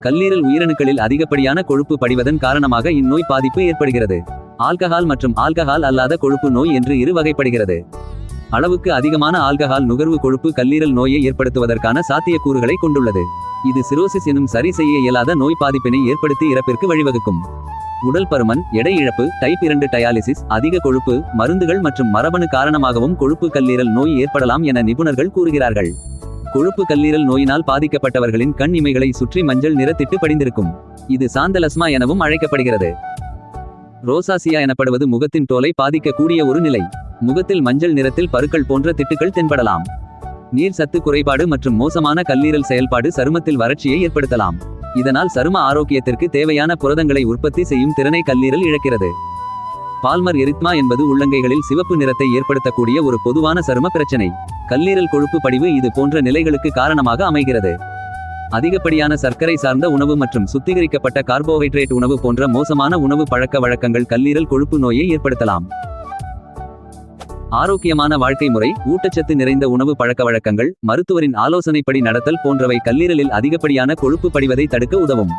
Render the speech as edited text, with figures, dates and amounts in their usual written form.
கல்லீரல் உயிரணுக்களில் அதிகப்படியான கொழுப்பு படிவதன் காரணமாக இந்நோய் பாதிப்பு ஏற்படுகிறது. ஆல்கஹால் மற்றும் ஆல்கஹால் அல்லாத கொழுப்பு நோய் என்று இரு வகைப்படுகிறது. அளவுக்கு அதிகமான ஆல்கஹால் நுகர்வு கொழுப்பு கல்லீரல் நோயை ஏற்படுத்துவதற்கான சாத்தியக்கூறுகளை கொண்டுள்ளது. இது சிரோசிஸ் எனும் சரி செய்ய இயலாத நோய் பாதிப்பினை ஏற்படுத்தி இறப்பிற்கு வழிவகுக்கும். உடல் பருமன், எடை இழப்பு, டைப் 2 டயாலிசிஸ், அதிக கொழுப்பு, மருந்துகள் மற்றும் மரபணு காரணமாகவும் கொழுப்பு கல்லீரல் நோய் ஏற்படலாம் என நிபுணர்கள் கூறுகிறார்கள். கொழுப்பு கல்லீரல் நோயினால் பாதிக்கப்பட்டவர்களின் கண் இமைகளை சுற்றி மஞ்சள் நிற திட்டு படிந்திருக்கும். இது சாந்தலஸ்மா எனவும் அழைக்கப்படுகிறது. ரோசாசியா எனப்படுவது முகத்தின் தோலை பாதிக்கக்கூடிய ஒரு நிலை. முகத்தில் மஞ்சள் நிறத்தில் பருக்கள் போன்ற திட்டுகள் தென்படலாம். நீர் சத்து குறைபாடு மற்றும் மோசமான கல்லீரல் செயல்பாடு சருமத்தில் வறட்சியை ஏற்படுத்தலாம். இதனால் சரும ஆரோக்கியத்திற்கு தேவையான புரதங்களை உற்பத்தி செய்யும் திறனை கல்லீரல் இழக்கிறது. பால்மர் எரித்மா என்பது உள்ளங்கைகளில் சிவப்பு நிறத்தை ஏற்படுத்தக்கூடிய ஒரு பொதுவான சரும பிரச்சனை. கல்லீரல் கொழுப்பு படிவு இது போன்ற நிலைகளுக்கு காரணமாக அமைகிறது. அதிகப்படியான சர்க்கரை சார்ந்த உணவு மற்றும் சுத்திகரிக்கப்பட்ட கார்போஹைட்ரேட் உணவு போன்ற மோசமான உணவு பழக்க வழக்கங்கள் கல்லீரல் கொழுப்பு நோயை ஏற்படுத்தலாம். ஆரோக்கியமான வாழ்க்கை முறை, ஊட்டச்சத்து நிறைந்த உணவு பழக்க வழக்கங்கள், மருத்துவரின் ஆலோசனைப்படி நடத்தல் போன்றவை கல்லீரலில் அதிகப்படியான கொழுப்பு படிவதை தடுக்க உதவும்.